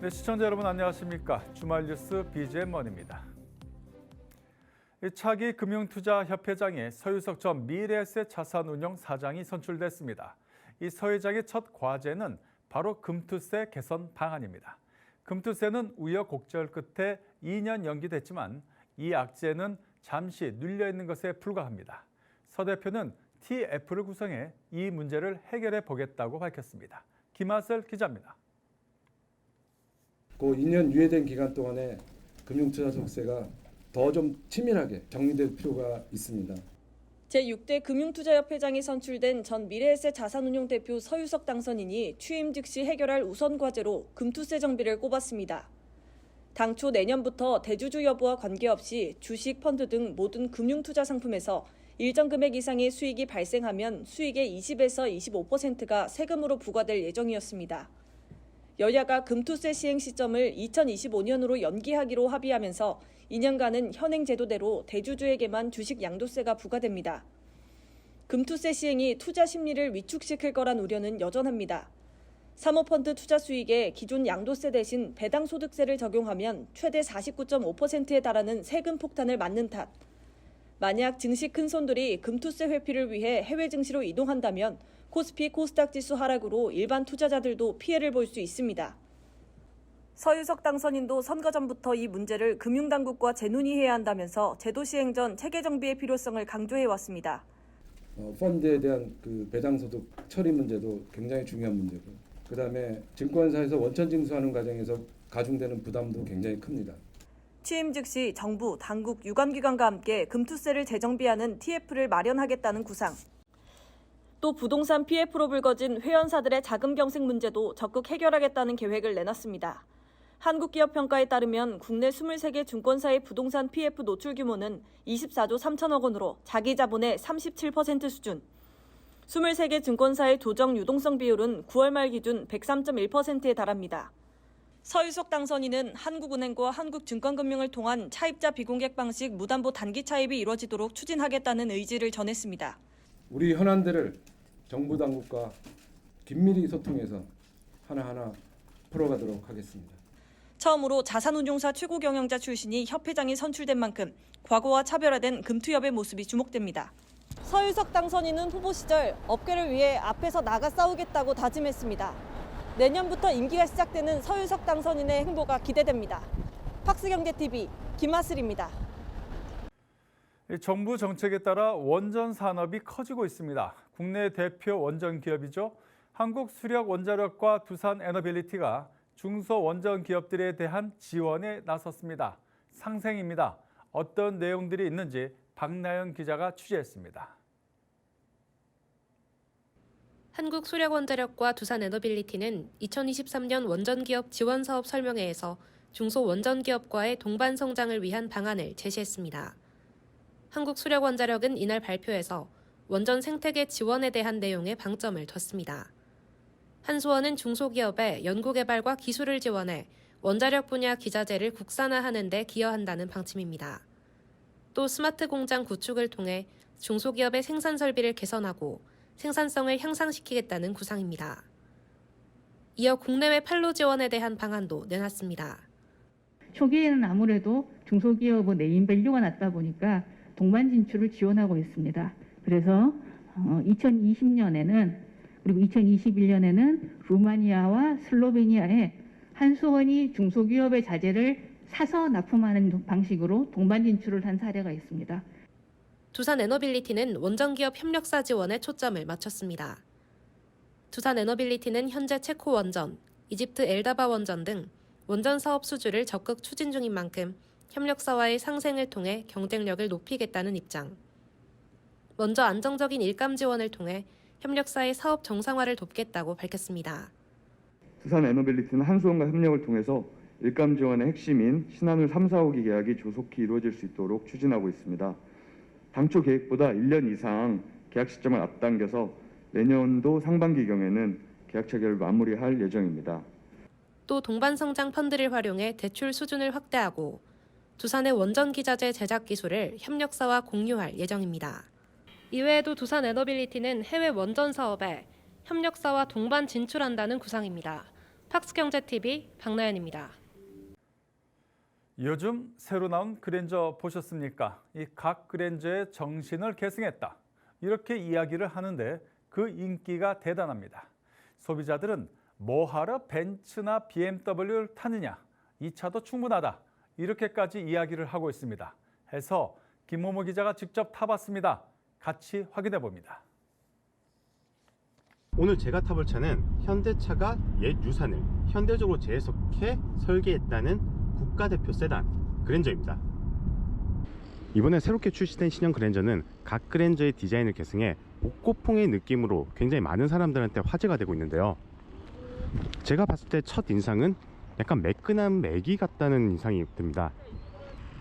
네, 시청자 여러분 안녕하십니까? 주말 뉴스 BGM원입니다. 차기 금융투자협회장에 서유석 전 미래에셋 자산운용 사장이 선출됐습니다. 이 서 회장의 첫 과제는 바로 금투세 개선 방안입니다. 금투세는 우여곡절 끝에 2년 연기됐지만 이 악재는 잠시 눌려 있는 것에 불과합니다. 서 대표는 TF를 구성해 이 문제를 해결해 보겠다고 밝혔습니다. 김하슬 기자입니다. 그 2년 유예된 기간 동안에 금융투자 속세가 더 좀 치밀하게 정리될 필요가 있습니다. 제6대 금융투자협회장이 선출된 전 미래에셋 자산운용 대표 서유석 당선인이 취임 즉시 해결할 우선 과제로 금투세 정비를 꼽았습니다. 당초 내년부터 대주주 여부와 관계없이 주식, 펀드 등 모든 금융투자 상품에서 일정 금액 이상의 수익이 발생하면 수익의 20에서 25%가 세금으로 부과될 예정이었습니다. 여야가 금투세 시행 시점을 2025년으로 연기하기로 합의하면서 2년간은 현행 제도대로 대주주에게만 주식 양도세가 부과됩니다. 금투세 시행이 투자 심리를 위축시킬 거란 우려는 여전합니다. 사모펀드 투자 수익에 기존 양도세 대신 배당소득세를 적용하면 최대 49.5%에 달하는 세금 폭탄을 맞는 탓. 만약 증시 큰손들이 금투세 회피를 위해 해외 증시로 이동한다면 코스피 코스닥 지수 하락으로 일반 투자자들도 피해를 볼 수 있습니다. 서유석 당선인도 선거 전부터 이 문제를 금융당국과 재논의해야 한다면서 제도 시행 전 체계 정비의 필요성을 강조해왔습니다. 펀드에 대한 그 배당소득 처리 문제도 굉장히 중요한 문제고, 그다음에 증권사에서 원천 징수하는 과정에서 가중되는 부담도 굉장히 큽니다. 취임 즉시 정부, 당국, 유관기관과 함께 금투세를 재정비하는 TF를 마련하겠다는 구상. 또 부동산 PF로 불거진 회원사들의 자금 경색 문제도 적극 해결하겠다는 계획을 내놨습니다. 한국기업평가에 따르면 국내 23개 증권사의 부동산 PF 노출 규모는 24조 3천억 원으로 자기 자본의 37% 수준. 23개 증권사의 조정 유동성 비율은 9월 말 기준 103.1%에 달합니다. 서유석 당선인은 한국은행과 한국증권금융을 통한 차입자 비공개 방식 무담보 단기 차입이 이루어지도록 추진하겠다는 의지를 전했습니다. 우리 현안들을 정부 당국과 긴밀히 소통해서 하나하나 풀어가도록 하겠습니다. 처음으로 자산운용사 최고 경영자 출신이 협회장이 선출된 만큼 과거와 차별화된 금투협의 모습이 주목됩니다. 서유석 당선인은 후보 시절 업계를 위해 앞에서 나가 싸우겠다고 다짐했습니다. 내년부터 임기가 시작되는 서유석 당선인의 행보가 기대됩니다. 팍스경제TV 김하슬입니다. 정부 정책에 따라 원전 산업이 커지고 있습니다. 국내 대표 원전 기업이죠. 한국수력원자력과 두산에너빌리티가 중소원전 기업들에 대한 지원에 나섰습니다. 상생입니다. 어떤 내용들이 있는지 박나연 기자가 취재했습니다. 한국수력원자력과 두산에너빌리티는 2023년 원전기업 지원사업 설명회에서 중소원전기업과의 동반 성장을 위한 방안을 제시했습니다. 한국수력원자력은 이날 발표에서 원전 생태계 지원에 대한 내용에 방점을 뒀습니다. 한수원은 중소기업의 연구개발과 기술을 지원해 원자력 분야 기자재를 국산화하는 데 기여한다는 방침입니다. 또 스마트 공장 구축을 통해 중소기업의 생산 설비를 개선하고 생산성을 향상시키겠다는 구상입니다. 이어 국내외 판로 지원에 대한 방안도 내놨습니다. 초기에는 아무래도 중소기업의 네임밸류가 낮다 보니까 동반 진출을 지원하고 있습니다. 그래서 2020년에는 그리고 2021년에는 루마니아와 슬로베니아에 한수원이 중소기업의 자재를 사서 납품하는 방식으로 동반 진출을 한 사례가 있습니다. 두산에너빌리티는 원전기업 협력사 지원에 초점을 맞췄습니다. 두산에너빌리티는 현재 체코 원전, 이집트 엘다바 원전 등 원전 사업 수주를 적극 추진 중인 만큼 협력사와의 상생을 통해 경쟁력을 높이겠다는 입장. 먼저 안정적인 일감 지원을 통해 협력사의 사업 정상화를 돕겠다고 밝혔습니다. 두산에너빌리티는 한수원과 협력을 통해서 일감 지원의 핵심인 신한울 3, 4호기 계약이 조속히 이루어질 수 있도록 추진하고 있습니다. 당초 계획보다 1년 이상 계약 시점을 앞당겨서 내년도 상반기경에는 계약 체결을 마무리할 예정입니다. 또 동반성장 펀드를 활용해 대출 수준을 확대하고 두산의 원전 기자재 제작 기술을 협력사와 공유할 예정입니다. 이외에도 두산에너빌리티는 해외 원전 사업에 협력사와 동반 진출한다는 구상입니다. 팍스경제TV 박나연입니다. 요즘 새로 나온 그랜저 보셨습니까? 이 각 그랜저의 정신을 계승했다. 이렇게 이야기를 하는데 그 인기가 대단합니다. 소비자들은 뭐하러 벤츠나 BMW를 타느냐? 이 차도 충분하다. 이렇게까지 이야기를 하고 있습니다. 해서 김모모 기자가 직접 타봤습니다. 같이 확인해 봅니다. 오늘 제가 타볼 차는 현대차가 옛 유산을 현대적으로 재해석해 설계했다는 국가대표 세단 그랜저입니다. 이번에 새롭게 출시된 신형 그랜저는 각 그랜저의 디자인을 계승해 복고풍의 느낌으로 굉장히 많은 사람들한테 화제가 되고 있는데요. 제가 봤을 때 첫 인상은 약간 매끈한 매기 같다는 인상이 듭니다.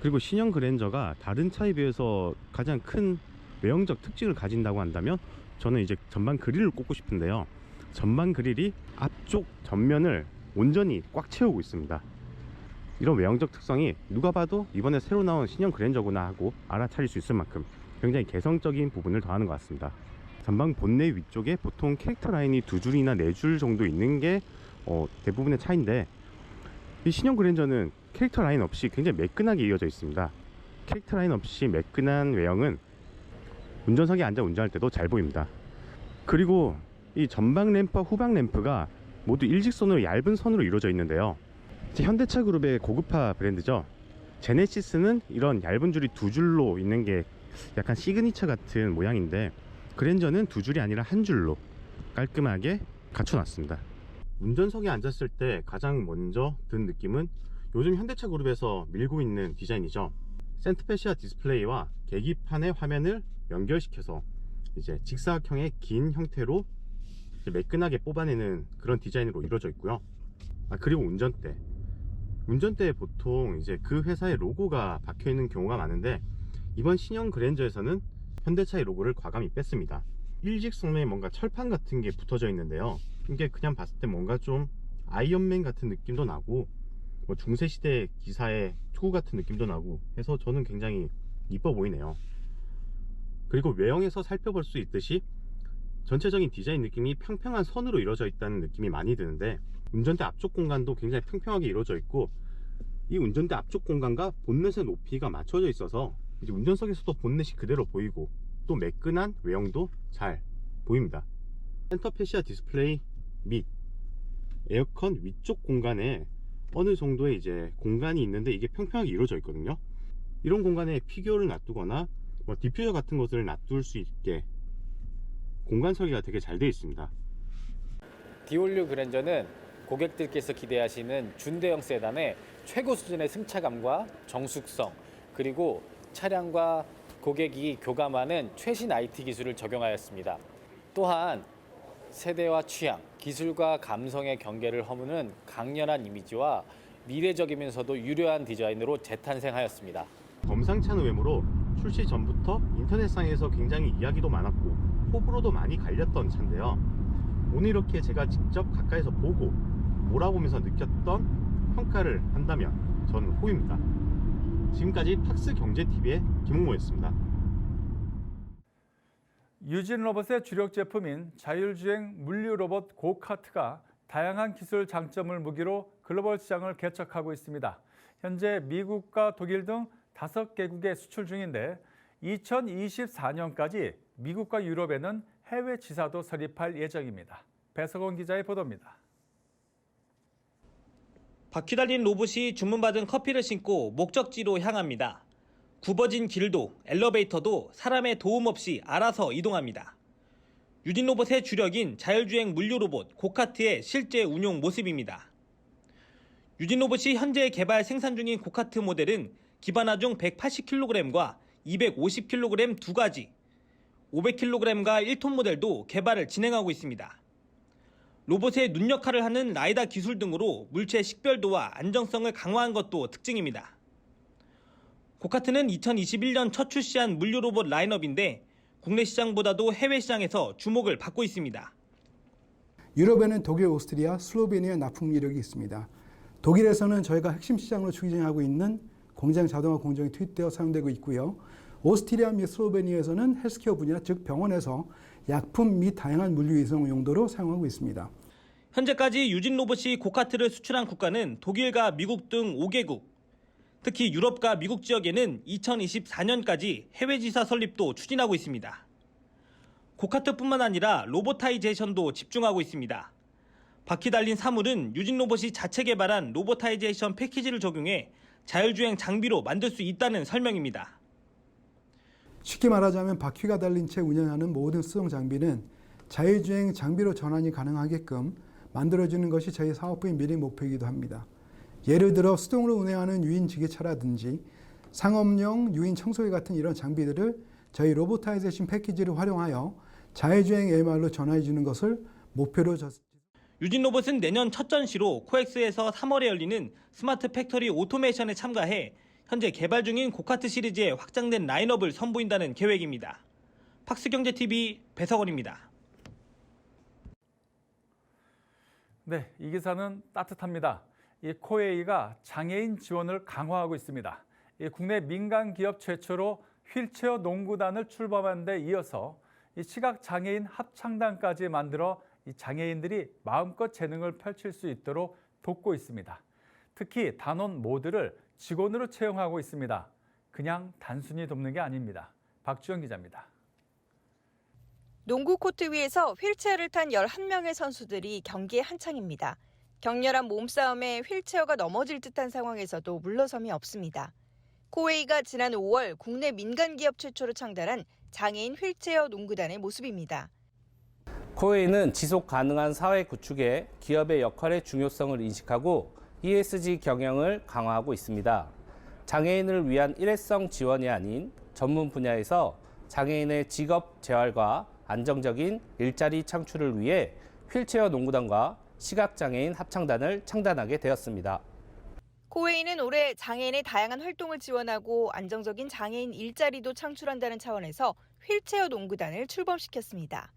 그리고 신형 그랜저가 다른 차에 비해서 가장 큰 외형적 특징을 가진다고 한다면 저는 이제 전방 그릴을 꼽고 싶은데요. 전방 그릴이 앞쪽 전면을 온전히 꽉 채우고 있습니다. 이런 외형적 특성이 누가 봐도 이번에 새로 나온 신형 그랜저구나 하고 알아차릴 수 있을 만큼 굉장히 개성적인 부분을 더하는 것 같습니다. 전방 본넷 위쪽에 보통 캐릭터 라인이 2줄이나 4줄 정도 있는 게 대부분의 차인데, 이 신형 그랜저는 캐릭터 라인 없이 굉장히 매끈하게 이어져 있습니다. 캐릭터 라인 없이 매끈한 외형은 운전석에 앉아 운전할 때도 잘 보입니다. 그리고 이 전방 램프와 후방 램프가 모두 일직선으로 얇은 선으로 이루어져 있는데요. 현대차 그룹의 고급화 브랜드죠. 제네시스는 이런 얇은 줄이 2줄로 있는 게 약간 시그니처 같은 모양인데, 그랜저는 2줄이 아니라 1줄로 깔끔하게 갖춰놨습니다. 운전석에 앉았을 때 가장 먼저 든 느낌은 요즘 현대차 그룹에서 밀고 있는 디자인이죠. 센트페시아 디스플레이와 계기판의 화면을 연결시켜서 이제 직사각형의 긴 형태로 이제 매끈하게 뽑아내는 그런 디자인으로 이루어져 있고요. 그리고 운전대에 보통 이제 그 회사의 로고가 박혀 있는 경우가 많은데, 이번 신형 그랜저에서는 현대차의 로고를 과감히 뺐습니다. 일직선에 뭔가 철판 같은 게 붙어져 있는데요. 이게 그냥 봤을 때 뭔가 좀 아이언맨 같은 느낌도 나고, 뭐 중세시대 기사의 투구 같은 느낌도 나고 해서 저는 굉장히 이뻐 보이네요. 그리고 외형에서 살펴볼 수 있듯이 전체적인 디자인 느낌이 평평한 선으로 이루어져 있다는 느낌이 많이 드는데, 운전대 앞쪽 공간도 굉장히 평평하게 이루어져 있고, 이 운전대 앞쪽 공간과 본넷의 높이가 맞춰져 있어서 이제 운전석에서도 본넷이 그대로 보이고 또 매끈한 외형도 잘 보입니다. 센터페시아 디스플레이 및 에어컨 위쪽 공간에 어느 정도의 이제 공간이 있는데 이게 평평하게 이루어져 있거든요. 이런 공간에 피규어를 놔두거나 뭐 디퓨저 같은 것을 놔둘 수 있게 공간 설계가 되게 잘 되어 있습니다. 디올류 그랜저는 고객들께서 기대하시는 준대형 세단의 최고 수준의 승차감과 정숙성, 그리고 차량과 고객이 교감하는 최신 IT 기술을 적용하였습니다. 또한 세대와 취향, 기술과 감성의 경계를 허무는 강렬한 이미지와 미래적이면서도 유려한 디자인으로 재탄생하였습니다. 범상치 않은 외모로 출시 전부터 인터넷상에서 굉장히 이야기도 많았고 호불호도 많이 갈렸던 차인데요. 오늘 이렇게 제가 직접 가까이서 보고 몰아보면서 느꼈던 평가를 한다면 저는 호입니다. 지금까지 팍스경제TV의 김홍모였습니다. 유진 로봇의 주력 제품인 자율주행 물류 로봇 고카트가 다양한 기술 장점을 무기로 글로벌 시장을 개척하고 있습니다. 현재 미국과 독일 등 5개국에 수출 중인데 2024년까지 미국과 유럽에는 해외 지사도 설립할 예정입니다. 배석원 기자의 보도입니다. 바퀴 달린 로봇이 주문받은 커피를 싣고 목적지로 향합니다. 굽어진 길도 엘리베이터도 사람의 도움 없이 알아서 이동합니다. 유진 로봇의 주력인 자율주행 물류 로봇 고카트의 실제 운용 모습입니다. 유진 로봇이 현재 개발 생산 중인 고카트 모델은 기반화 중 180kg과 250kg 두 가지, 500kg과 1톤 모델도 개발을 진행하고 있습니다. 로봇의 눈 역할을 하는 라이다 기술 등으로 물체 식별도와 안정성을 강화한 것도 특징입니다. 고카트는 2021년 첫 출시한 물류 로봇 라인업인데 국내 시장보다도 해외 시장에서 주목을 받고 있습니다. 유럽에는 독일, 오스트리아, 슬로베니아 납품 이력이 있습니다. 독일에서는 저희가 핵심 시장으로 추진하고 있는 공장 자동화 공정이 투입되어 사용되고 있고요. 오스트리아 및 슬로베니아에서는 헬스케어 분야, 즉 병원에서 약품 및 다양한 물류 이송 용도로 사용하고 있습니다. 현재까지 유진 로봇이 고카트를 수출한 국가는 독일과 미국 등 5개국, 특히 유럽과 미국 지역에는 2024년까지 해외 지사 설립도 추진하고 있습니다. 고카트뿐만 아니라 로보타이제이션도 집중하고 있습니다. 바퀴 달린 사물은 유진 로봇이 자체 개발한 로보타이제이션 패키지를 적용해 자율주행 장비로 만들 수 있다는 설명입니다. 쉽게 말하자면 바퀴가 달린 채 운영하는 모든 수송 장비는 자율주행 장비로 전환이 가능하게끔 만들어주는 것이 저희 사업부의 미래 목표이기도 합니다. 예를 들어 수동으로 운행하는 유인 지게차라든지 상업용 유인 청소기 같은 이런 장비들을 저희 로보타이제이션 패키지를 활용하여 자율주행 AMR로 전환해 주는 것을 목표로 유진 로봇은 내년 첫 전시로 코엑스에서 3월에 열리는 스마트 팩토리 오토메이션에 참가해 현재 개발 중인 고카트 시리즈의 확장된 라인업을 선보인다는 계획입니다. 팍스경제TV 배석원입니다. 네, 이 기사는 따뜻합니다. 이 코웨이가 장애인 지원을 강화하고 있습니다. 이 국내 민간 기업 최초로 휠체어 농구단을 출범한 데 이어서 이 시각 장애인 합창단까지 만들어 이 장애인들이 마음껏 재능을 펼칠 수 있도록 돕고 있습니다. 특히 단원 모두를 직원으로 채용하고 있습니다. 그냥 단순히 돕는 게 아닙니다. 박주영 기자입니다. 농구 코트 위에서 휠체어를 탄 11명의 선수들이 경기에 한창입니다. 격렬한 몸싸움에 휠체어가 넘어질 듯한 상황에서도 물러섬이 없습니다. 코웨이가 지난 5월 국내 민간 기업 최초로 창단한 장애인 휠체어 농구단의 모습입니다. 코웨이는 지속 가능한 사회 구축에 기업의 역할의 중요성을 인식하고 ESG 경영을 강화하고 있습니다. 장애인을 위한 일회성 지원이 아닌 전문 분야에서 장애인의 직업 재활과 안정적인 일자리 창출을 위해 휠체어 농구단과 시각장애인 합창단을 창단하게 되었습니다. 코웨이는 올해 장애인의 다양한 활동을 지원하고 안정적인 장애인 일자리도 창출한다는 차원에서 휠체어 농구단을 출범시켰습니다.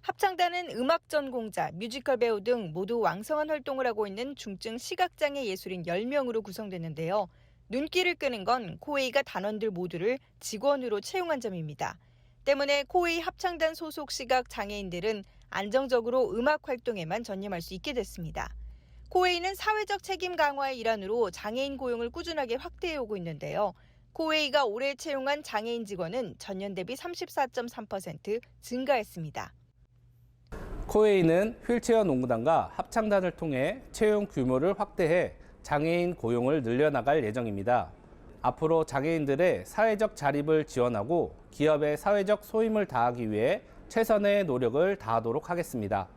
합창단은 음악 전공자, 뮤지컬 배우 등 모두 왕성한 활동을 하고 있는 중증 시각장애 예술인 10명으로 구성됐는데요. 눈길을 끄는 건 코웨이가 단원들 모두를 직원으로 채용한 점입니다. 때문에 코웨이 합창단 소속 시각장애인들은 안정적으로 음악 활동에만 전념할 수 있게 됐습니다. 코웨이는 사회적 책임 강화의 일환으로 장애인 고용을 꾸준하게 확대해오고 있는데요. 코웨이가 올해 채용한 장애인 직원은 전년 대비 34.3% 증가했습니다. 코웨이는 휠체어 농구단과 합창단을 통해 채용 규모를 확대해 장애인 고용을 늘려나갈 예정입니다. 앞으로 장애인들의 사회적 자립을 지원하고 기업의 사회적 소임을 다하기 위해 최선의 노력을 다하도록 하겠습니다.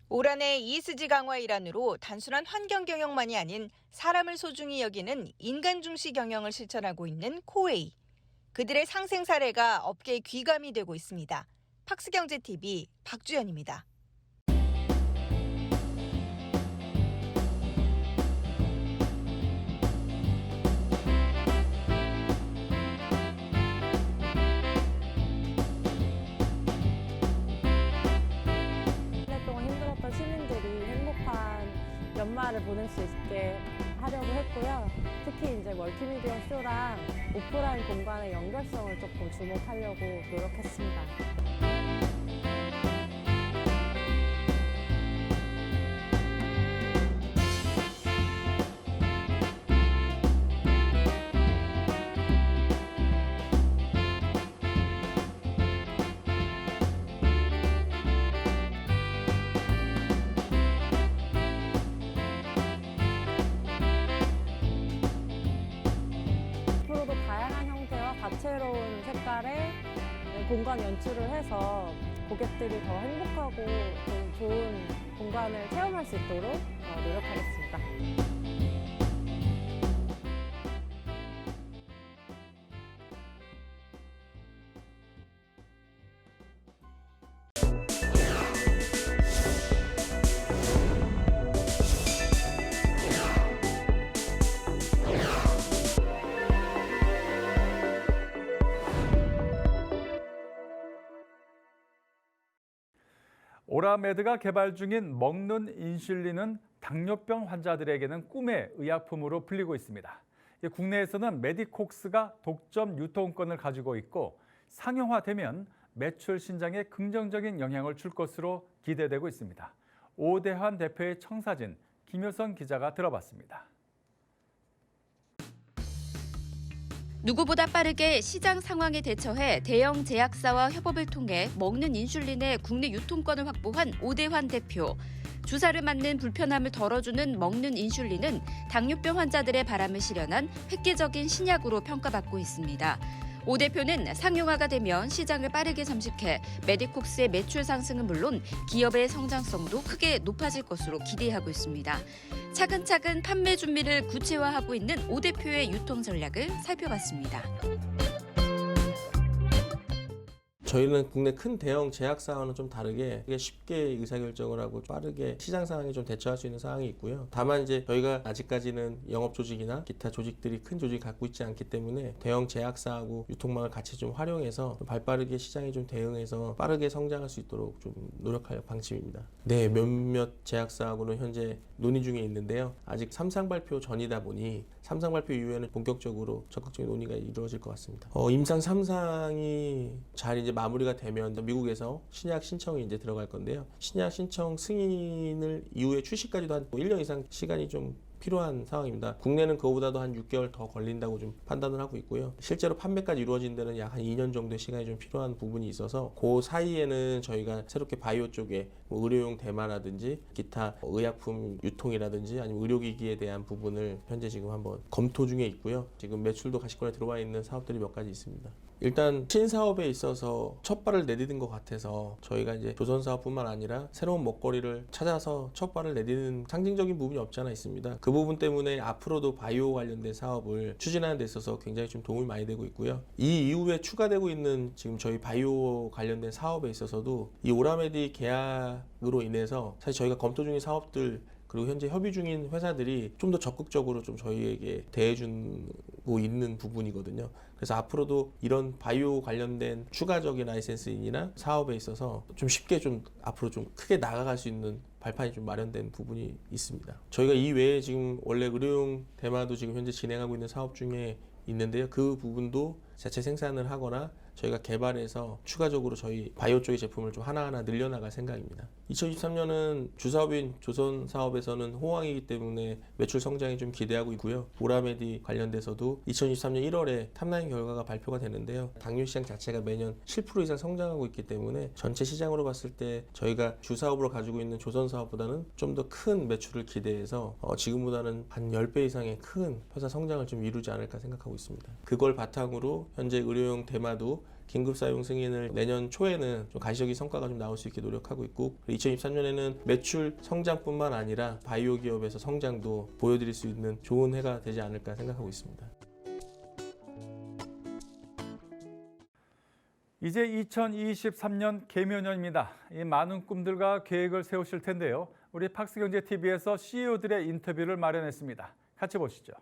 올 한해 ESG 강화 일환으로 단순한 환경 경영만이 아닌 사람을 소중히 여기는 인간 중시 경영을 실천하고 있는 코웨이. 그들의 상생 사례가 업계의 귀감이 되고 있습니다. 팍스경제TV 박주연입니다. 연말을 보낼 수 있게 하려고 했고요. 특히 이제 멀티미디어 쇼랑 오프라인 공간의 연결성을 조금 주목하려고 노력했습니다. 다채로운 색깔의 공간 연출을 해서 고객들이 더 행복하고 좀 좋은 공간을 체험할 수 있도록 노력하겠습니다. 오라메드가 개발 중인 먹는 인슐린은 당뇨병 환자들에게는 꿈의 의약품으로 불리고 있습니다. 국내에서는 메디콕스가 독점 유통권을 가지고 있고 상용화되면 매출 신장에 긍정적인 영향을 줄 것으로 기대되고 있습니다. 오대환 대표의 청사진 김효선 기자가 들어봤습니다. 누구보다 빠르게 시장 상황에 대처해 대형 제약사와 협업을 통해 먹는 인슐린의 국내 유통권을 확보한 오대환 대표. 주사를 맞는 불편함을 덜어주는 먹는 인슐린은 당뇨병 환자들의 바람을 실현한 획기적인 신약으로 평가받고 있습니다. 오 대표는 상용화가 되면 시장을 빠르게 잠식해 메디콕스의 매출 상승은 물론 기업의 성장성도 크게 높아질 것으로 기대하고 있습니다. 차근차근 판매 준비를 구체화하고 있는 오 대표의 유통 전략을 살펴봤습니다. 저희는 국내 큰 대형 제약사와는 좀 다르게 쉽게 의사결정을 하고 빠르게 시장 상황에 좀 대처할 수 있는 상황이 있고요. 다만 이제 저희가 아직까지는 영업 조직이나 기타 조직들이 큰 조직을 갖고 있지 않기 때문에 대형 제약사하고 유통망을 같이 좀 활용해서 좀 발빠르게 시장에 좀 대응해서 빠르게 성장할 수 있도록 좀 노력할 방침입니다. 네, 몇몇 제약사하고는 현재 논의 중에 있는데요. 아직 3상 발표 전이다 보니 3상 발표 이후에는 본격적으로 적극적인 논의가 이루어질 것 같습니다. 임상 3상이 잘 이제 마무리가 되면 미국에서 신약 신청이 이제 들어갈 건데요. 신약 신청 승인을 이후에 출시까지도 한 1년 이상 시간이 좀 필요한 상황입니다. 국내는 그거보다도 한 6개월 더 걸린다고 좀 판단을 하고 있고요. 실제로 판매까지 이루어진 데는 약 한 2년 정도의 시간이 좀 필요한 부분이 있어서 그 사이에는 저희가 새롭게 바이오 쪽에 의료용 대마라든지 기타 의약품 유통이라든지 아니면 의료기기에 대한 부분을 현재 지금 한번 검토 중에 있고요. 지금 매출도 가시권에 들어와 있는 사업들이 몇 가지 있습니다. 일단 신사업에 있어서 첫 발을 내디딘 것 같아서 저희가 이제 조선사업뿐만 아니라 새로운 먹거리를 찾아서 첫 발을 내디는 상징적인 부분이 없지 않아 있습니다. 그 부분 때문에 앞으로도 바이오 관련된 사업을 추진하는 데 있어서 굉장히 좀 도움이 많이 되고 있고요. 이 이후에 추가되고 있는 지금 저희 바이오 관련된 사업에 있어서도 이 오라메디 계약으로 인해서 사실 저희가 검토 중인 사업들 그리고 현재 협의 중인 회사들이 좀 더 적극적으로 좀 저희에게 대해주고 있는 부분이거든요. 그래서 앞으로도 이런 바이오 관련된 추가적인 라이센스인이나 사업에 있어서 좀 쉽게 좀 앞으로 좀 크게 나아갈 수 있는 발판이 좀 마련된 부분이 있습니다. 저희가 이 외에 지금 원래 의료용 대마도 지금 현재 진행하고 있는 사업 중에 있는데요. 그 부분도 자체 생산을 하거나 저희가 개발해서 추가적으로 저희 바이오 쪽의 제품을 좀 하나하나 늘려나갈 생각입니다. 2023년은 주사업인 조선 사업에서는 호황이기 때문에 매출 성장이 좀 기대하고 있고요. 오라메디 관련돼서도 2023년 1월에 탑라인 결과가 발표가 되는데요. 당뇨 시장 자체가 매년 7% 이상 성장하고 있기 때문에 전체 시장으로 봤을 때 저희가 주사업으로 가지고 있는 조선 사업보다는 좀 더 큰 매출을 기대해서 지금보다는 한 10배 이상의 큰 회사 성장을 좀 이루지 않을까 생각하고 있습니다. 그걸 바탕으로 현재 의료용 대마도 긴급 사용 승인을 내년 초에는 좀 가시적인 성과가 좀 나올 수 있게 노력하고 있고 2023년에는 매출 성장뿐만 아니라 바이오 기업에서 성장도 보여드릴 수 있는 좋은 해가 되지 않을까 생각하고 있습니다. 이제 2023년 개묘년입니다. 이 많은 꿈들과 계획을 세우실 텐데요. 우리 팍스경제TV에서 CEO들의 인터뷰를 마련했습니다. 같이 보시죠.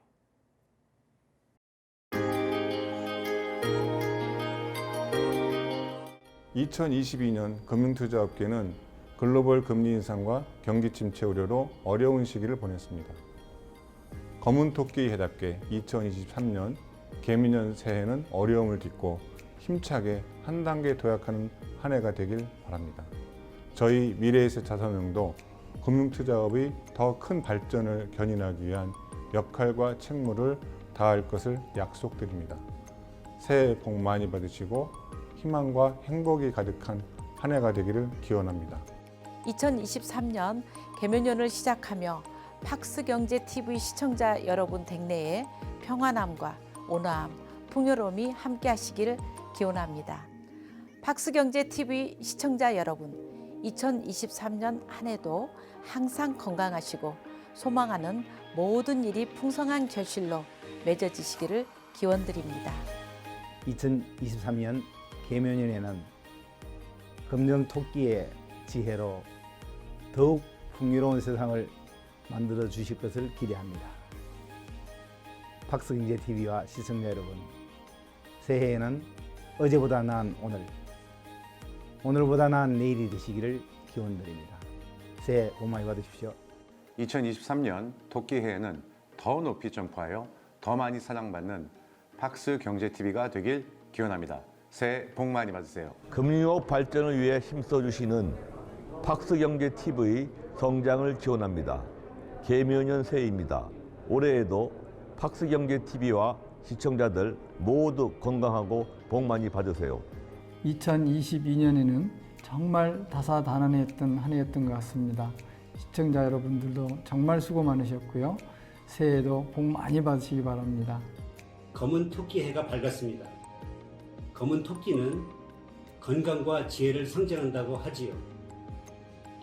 2022년 금융투자업계는 글로벌 금리 인상과 경기 침체 우려로 어려운 시기를 보냈습니다. 검은 토끼 해답게 2023년 개미년 새해는 어려움을 딛고 힘차게 한 단계 도약하는 한 해가 되길 바랍니다. 저희 미래에셋 자산운용도 금융투자업의 더 큰 발전을 견인하기 위한 역할과 책무를 다할 것을 약속드립니다. 새해 복 많이 받으시고 희망과 행복이 가득한 한 해가 되기를 기원합니다. 2023년 개묘년을 시작하며 팍스경제TV 시청자 여러분 댁내에 평안함과 온화함, 풍요로움이 함께하시기를 기원합니다. 팍스경제TV 시청자 여러분, 2023년 한 해도 항상 건강하시고 소망하는 모든 일이 풍성한 결실로 맺어지시기를 기원드립니다. 2023년 개묘년에는 검정 토끼의 지혜로 더욱 풍요로운 세상을 만들어 주실 것을 기대합니다. 팍스경제TV와 시청자 여러분, 새해에는 어제보다 나은 오늘, 오늘보다 나은 내일이 되시기를 기원드립니다. 새해 복 많이 받으십시오. 2023년 토끼해에는 더 높이 점프하여 더 많이 사랑받는 팍스경제TV가 되길 기원합니다. 새해 복 많이 받으세요. 금융업 발전을 위해 힘써주시는 팍스경제TV 성장을 기원합니다. 개묘년 새해입니다. 올해에도 팍스경제TV와 시청자들 모두 건강하고 복 많이 받으세요. 2022년에는 정말 다사다난했던 한 해였던 것 같습니다. 시청자 여러분들도 정말 수고 많으셨고요. 새해에도 복 많이 받으시기 바랍니다. 검은 토끼 해가 밝았습니다. 검은 토끼는 건강과 지혜를 상징한다고 하지요.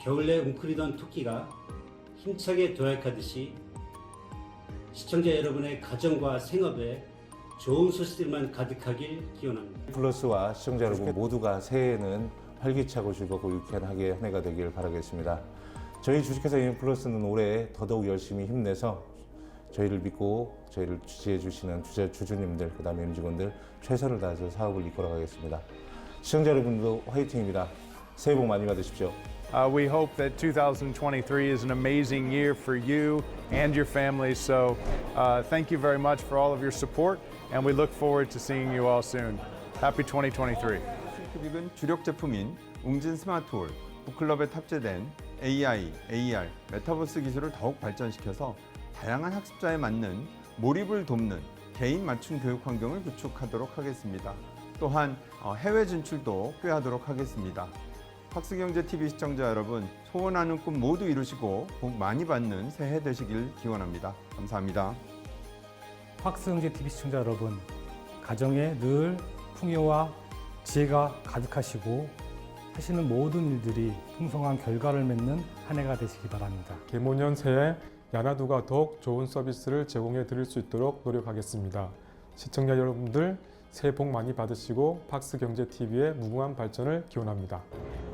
겨울 내 웅크리던 토끼가 힘차게 도약하듯이 시청자 여러분의 가정과 생업에 좋은 소식들만 가득하길 기원합니다. 플러스와 시청자 여러분 모두가 새해에는 활기차고 즐겁고 유쾌한 한 해가 되길 바라겠습니다. 저희 주식회사 유니플러스는 올해 더더욱 열심히 힘내서 저희를 믿고 저희를 지지해 주시는 주주님들, 그다음에 임직원들 최선을 다해서 사업을 이끌어가겠습니다. 시청자 여러분도 화이팅입니다. 새해 복 많이 받으십시오. We hope that 2023 is an amazing year for you and your families. So thank you very much for all of your support, and we look forward to seeing you all soon. Happy 2023. 빅은 주력 제품인 웅진 스마트홀, 북클럽에 탑재된 AI, AR, 메타버스 기술을 더욱 발전시켜서 다양한 학습자에 맞는 몰입을 돕는 개인 맞춤 교육 환경을 구축하도록 하겠습니다. 또한 해외 진출도 꾀하도록 하겠습니다. 팍스경제TV 시청자 여러분, 소원하는 꿈 모두 이루시고 복 많이 받는 새해 되시길 기원합니다. 감사합니다. 팍스경제TV 시청자 여러분, 가정에 늘 풍요와 지혜가 가득하시고 하시는 모든 일들이 풍성한 결과를 맺는 한 해가 되시기 바랍니다. 개모년 새해 야나두가 더욱 좋은 서비스를 제공해 드릴 수 있도록 노력하겠습니다. 시청자 여러분들 새해 복 많이 받으시고 팍스경제TV의 무궁한 발전을 기원합니다.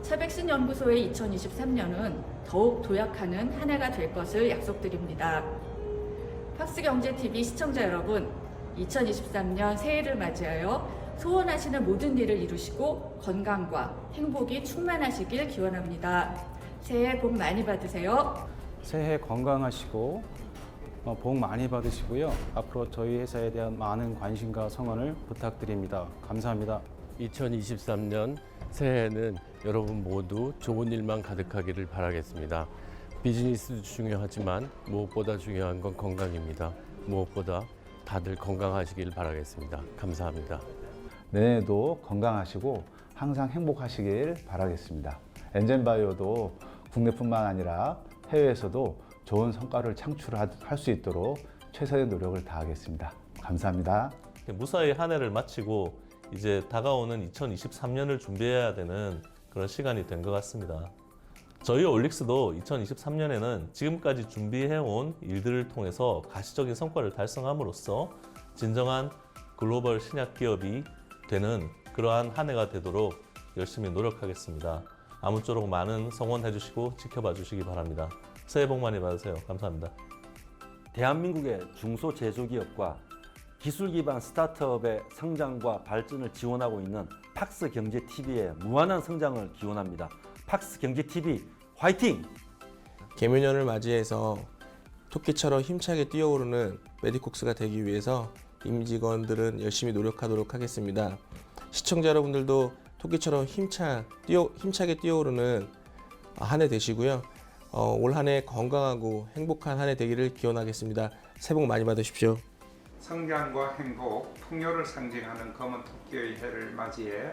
차백신 연구소의 2023년은 더욱 도약하는 한 해가 될 것을 약속드립니다. 팍스경제TV 시청자 여러분, 2023년 새해를 맞이하여 소원하시는 모든 일을 이루시고 건강과 행복이 충만하시길 기원합니다. 새해 복 많이 받으세요. 새해 건강하시고 복 많이 받으시고요. 앞으로 저희 회사에 대한 많은 관심과 성원을 부탁드립니다. 감사합니다. 2023년 새해에는 여러분 모두 좋은 일만 가득하기를 바라겠습니다. 비즈니스도 중요하지만 무엇보다 중요한 건 건강입니다. 무엇보다 다들 건강하시길 바라겠습니다. 감사합니다. 내년에도 건강하시고 항상 행복하시길 바라겠습니다. 엔젠바이오도 국내뿐만 아니라 해외에서도 좋은 성과를 창출할 수 있도록 최선의 노력을 다하겠습니다. 감사합니다. 무사히 한 해를 마치고 이제 다가오는 2023년을 준비해야 되는 그런 시간이 된 것 같습니다. 저희 올릭스도 2023년에는 지금까지 준비해온 일들을 통해서 가시적인 성과를 달성함으로써 진정한 글로벌 신약 기업이 되는 그러한 한 해가 되도록 열심히 노력하겠습니다. 아무쪼록 많은 성원해 주시고 지켜봐 주시기 바랍니다. 새해 복 많이 받으세요. 감사합니다. 대한민국의 중소제조기업과 기술 기반 스타트업의 성장과 발전을 지원하고 있는 팍스경제TV의 무한한 성장을 기원합니다. 팍스경제TV 화이팅! 개묘년을 맞이해서 토끼처럼 힘차게 뛰어오르는 메디콕스가 되기 위해서 임직원들은 열심히 노력하도록 하겠습니다. 시청자 여러분들도 토끼처럼 힘차게 뛰어오르는 한 해 되시고요. 올 한 해 건강하고 행복한 한 해 되기를 기원하겠습니다. 새해 복 많이 받으십시오. 성장과 행복, 풍요를 상징하는 검은 토끼의 해를 맞이해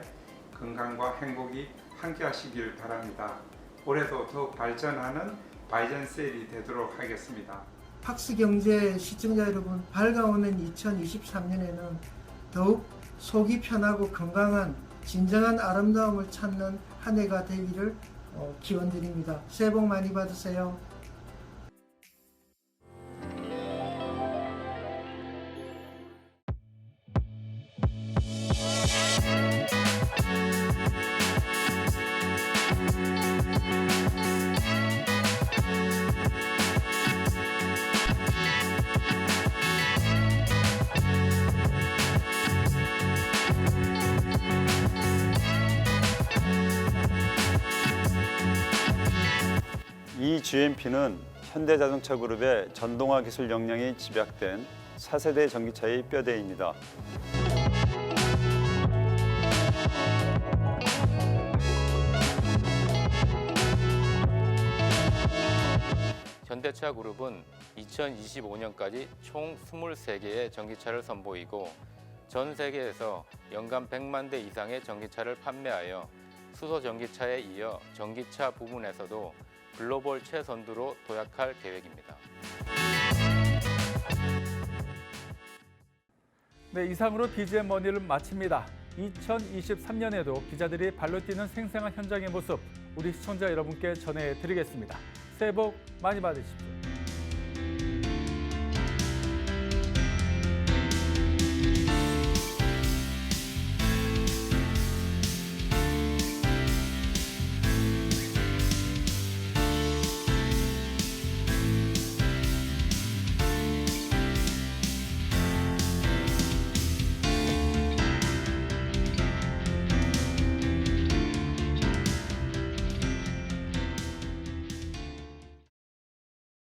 건강과 행복이 함께하시길 바랍니다. 올해도 더욱 발전하는 바이젠셀이 되도록 하겠습니다. 팍스경제 시청자 여러분, 밝아오는 2023년에는 더욱 속이 편하고 건강한 진정한 아름다움을 찾는 한 해가 되기를 기원드립니다. 새해 복 많이 받으세요. 이 GMP는 현대자동차 그룹의 전동화 기술 역량이 집약된 4세대 전기차의 뼈대입니다. 현대차 그룹은 2025년까지 총 23개의 전기차를 선보이고 전 세계에서 연간 100만 대 이상의 전기차를 판매하여 수소 전기차에 이어 전기차 부문에서도 글로벌 최선두로 도약할 계획입니다. 네, 이상으로 BGM 머니를 마칩니다. 2023년에도 기자들이 발로 뛰는 생생한 현장의 모습 우리 시청자 여러분께 전해드리겠습니다. 새해 복 많이 받으십시오.